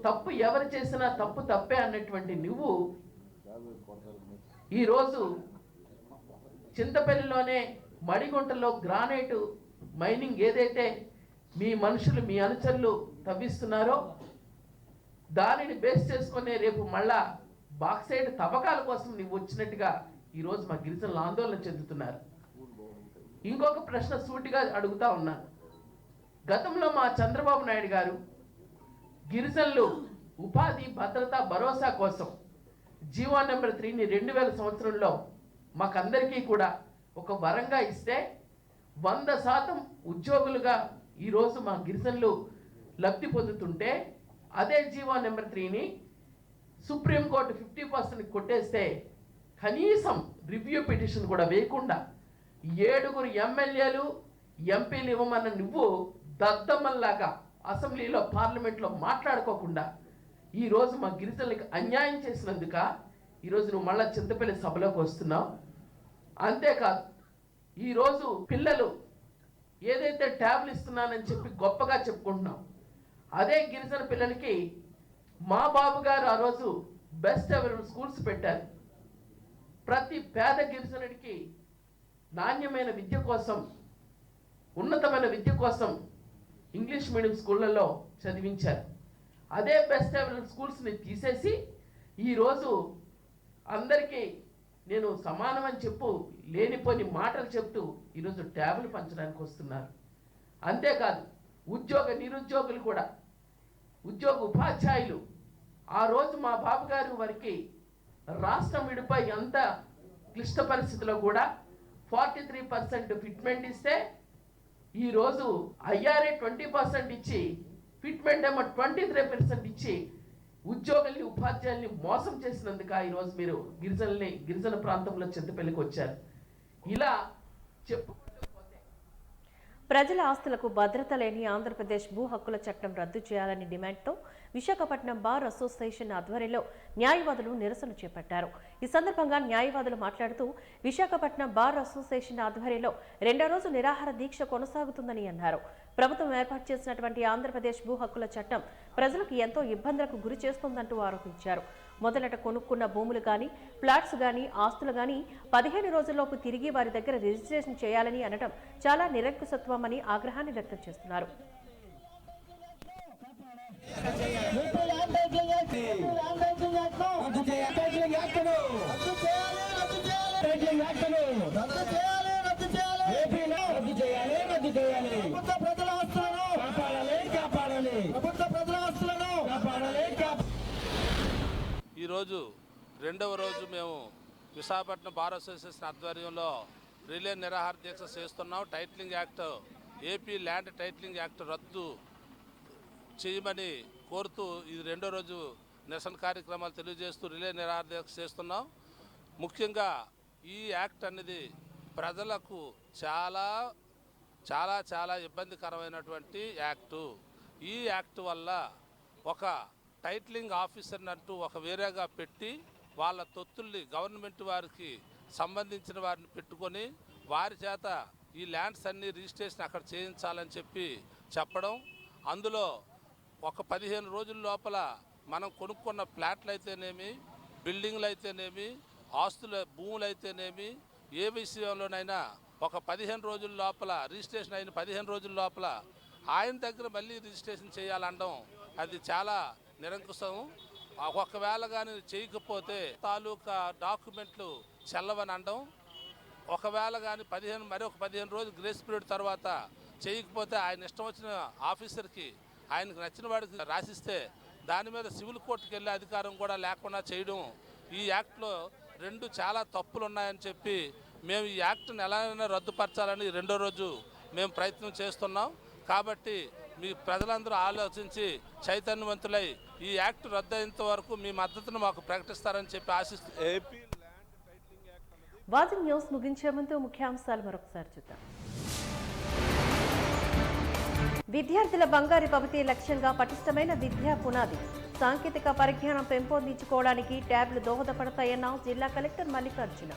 తప్పు ఎవరు చేసినా తప్పు తప్పే అన్నటువంటి నువ్వు ఈరోజు చింతపల్లిలోనే మడిగుంటలో గ్రానైట్ మైనింగ్ ఏదైతే మీ మనుషులు, మీ అనుచరులు తవ్విస్తున్నారో దానిని బేస్ చేసుకునే రేపు మళ్ళా బాక్సైడ్ తవ్వకాల కోసం నువ్వు వచ్చినట్టుగా ఈరోజు మా గిరిజనులు ఆందోళన చెందుతున్నారు. ఇంకొక ప్రశ్న సూటిగా అడుగుతా ఉన్నాను. గతంలో మా చంద్రబాబు నాయుడు గారు గిరిజనులు ఉపాధి, భద్రత, భరోసా కోసం జీవో నెంబర్ 3ని 2000 సంవత్సరంలో మాకందరికీ కూడా ఒక వరంగా ఇస్తే 100% ఉద్యోగులుగా ఈరోజు మా గిరిజనులు లబ్ధి పొందుతుంటే అదే జీవో నెంబర్ 3ని సుప్రీంకోర్టు 50% కొట్టేస్తే కనీసం రివ్యూ పిటిషన్ కూడా వేయకుండా 7 ఎమ్మెల్యేలు, ఎంపీలు ఇవ్వమన్న నువ్వు దద్దమ్మల్లాగా అసెంబ్లీలో, పార్లమెంట్లో మాట్లాడుకోకుండా ఈరోజు మా గిరిజనులకు అన్యాయం చేసినందుక ఈరోజు నువ్వు మళ్ళా చింతపల్లి సభలోకి వస్తున్నావు. అంతేకాదు ఈరోజు పిల్లలు ఏదైతే ట్యాబ్లు ఇస్తున్నానని చెప్పి గొప్పగా చెప్పుకుంటున్నాం, అదే గిరిజన పిల్లలకి మా బాబు గారు ఆ రోజు బెస్ట్ అవైలబుల్ స్కూల్స్ పెట్టారు. ప్రతి పేద గిరిజనుడికి నాణ్యమైన విద్య కోసం, ఉన్నతమైన విద్య కోసం ఇంగ్లీష్ మీడియం స్కూళ్ళల్లో చదివించారు. అదే బెస్ట్ అవైలబుల్ స్కూల్స్ని తీసేసి ఈరోజు అందరికీ నేను సమానమని చెప్పు లేనిపోని మాటలు చెప్తూ ఈరోజు ట్యాబ్లు పంచడానికి వస్తున్నారు. అంతేకాదు నిరుద్యోగులు కూడా, ఉద్యోగ ఉపాధ్యాయులు ఆ రోజు మా బాబు గారు వారికి రాష్ట్రం విడిపై అంత క్లిష్ట పరిస్థితిలో కూడా 43% ఫిట్మెంట్ ఇస్తే ఈరోజు ఐఆర్ఏ 20% ఇచ్చి, ఫిట్మెంట్ ఏమో 23% ఇచ్చి ఉద్యోగుల్ని, ఉపాధ్యాయుల్ని మోసం చేసినందుక ఈరోజు మీరు గిరిజన ప్రాంతంలో చింతపల్లికి వచ్చారు. ఇలా ప్రజల ఆస్తులకు భద్రత లేని ఆంధ్రప్రదేశ్ భూ హక్కుల చట్టం రద్దు చేయాలని డిమాండ్తో విశాఖపట్నం బార్ అసోసియేషన్ ఆధ్వర్యంలో న్యాయవాదులు నిరసన చేపట్టారు. ఈ సందర్భంగా న్యాయవాదులు మాట్లాడుతూ విశాఖపట్నం బార్ అసోసియేషన్ ఆధ్వర్యంలో 2వ రోజు నిరాహార దీక్ష కొనసాగుతుందని అన్నారు. ప్రభుత్వం ఏర్పాటు చేసినటువంటి ఆంధ్రప్రదేశ్ భూ హక్కుల చట్టం ప్రజలకు ఎంతో ఇబ్బందులకు గురి చేస్తోందంటూ ఆరోపించారు. మొదలట కొనుక్కున్న భూములు కానీ, ఫ్లాట్స్ కానీ, ఆస్తులు కానీ 15 రోజుల్లోపు తిరిగి వారి దగ్గర రిజిస్ట్రేషన్ చేయాలని అనడం చాలా నిరంకుశత్వమని ఆగ్రహాన్ని వ్యక్తం చేస్తున్నారు. ప్రజల ఆస్తులను కాపాడాలి. ఈరోజు రెండవ రోజు మేము విశాఖపట్నం బార్ అసోసియేషన్ ఆధ్వర్యంలో రిలే నిరాహార దీక్ష చేస్తున్నాం. Titling act, AP land titling act రద్దు చేయమని కోరుతూ ఇది రెండో రోజు నిరసన కార్యక్రమాలు తెలియజేస్తూ రిలే నిరాహార దీక్ష చేస్తున్నాం. ముఖ్యంగా ఈ యాక్ట్ అనేది ప్రజలకు చాలా చాలా చాలా ఇబ్బందికరమైనటువంటి యాక్టు. ఈ యాక్ట్ వల్ల ఒక టైటిలింగ్ ఆఫీసర్ని అంటూ ఒక వేరేగా పెట్టి వాళ్ళ తొత్తుల్ని గవర్నమెంట్ వారికి సంబంధించిన వారిని పెట్టుకొని వారి చేత ఈ ల్యాండ్స్ అన్నీ రిజిస్ట్రేషన్ అక్కడ చేయించాలని చెప్పడం, అందులో ఒక 15 రోజుల లోపల మనం కొనుక్కున్న ఫ్లాట్లు అయితేనేమి, బిల్డింగ్లు అయితేనేమి, ఆస్తుల భూములు అయితేనేమి, ఏ విషయంలోనైనా ఒక 15 రోజుల లోపల రిజిస్ట్రేషన్ అయిన 15 రోజుల లోపల ఆయన దగ్గర మళ్ళీ రిజిస్ట్రేషన్ చేయాలనడం అది చాలా నిరంకుశం. ఒకవేళ కానీ చేయకపోతే తాలూకా డాక్యుమెంట్లు చెల్లవని అనడం, ఒకవేళ కానీ 15 రోజులు గ్రేస్ పీరియడ్ తర్వాత చేయకపోతే ఆయన ఇష్టం వచ్చిన ఆఫీసర్కి ఆయనకు నచ్చిన వాడికి రాసిస్తే దాని మీద సివిల్ కోర్టుకు వెళ్ళే అధికారం కూడా లేకుండా చేయడం, ఈ యాక్ట్లో రెండు చాలా తప్పులు ఉన్నాయని చెప్పి మేము ఈ యాక్ట్ని ఎలాగైనా రద్దుపరచాలని రెండో రోజు మేము ప్రయత్నం చేస్తున్నాం. కాబట్టి మీ ప్రజలందరూ ఆలోచించి చైతన్యవంతులై ఈ యాక్ట్ రద్దు అయ్యేంత వరకు మీ మద్దతును మాకు ప్రకటిస్తారని చెప్పి ఆశిస్తూ ఏపీ వాచింగ్ న్యూస్ ముగించే ముందు ముఖ్యాంశాలు మరొకసారి చూద్దాం. విద్యార్థుల బంగారు భవితే లక్ష్యంగా పటిష్టమైన విద్యా పునాది, సాంకేతిక పరిజ్ఞానం పెంపొందించుకోవడానికి ట్యాబ్లు దోహదపడతాయన్న జిల్లా కలెక్టర్ మల్లికార్జున.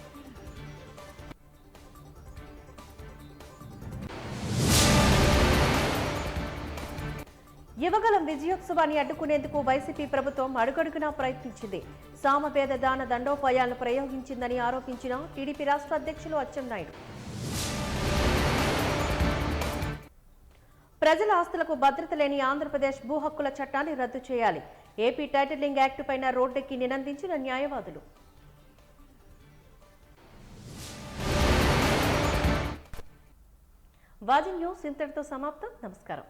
యువగలం విజయోత్సవాన్ని అడ్డుకునేందుకు వైసీపీ ప్రభుత్వం అడుగడుగునా ప్రయత్నించింది. సామవేద దాన దండోపాయాలను ప్రయోగించిందని ఆరోపించిన టీడీపీ రాష్ట్ర అధ్యక్షులు అచ్చెన్నాయుడు. ప్రజల ఆస్తులకు భద్రత లేని ఆంధ్రప్రదేశ్ భూ హక్కుల చట్టాన్ని రద్దు చేయాలి. ఏపీ టైటిలింగ్ యాక్ట్ పైన రోడ్డెక్కి నినందించిన న్యాయవాదులు. వాచింగ్ న్యూస్ ఇంతటితో సమాప్తం. నమస్కారం.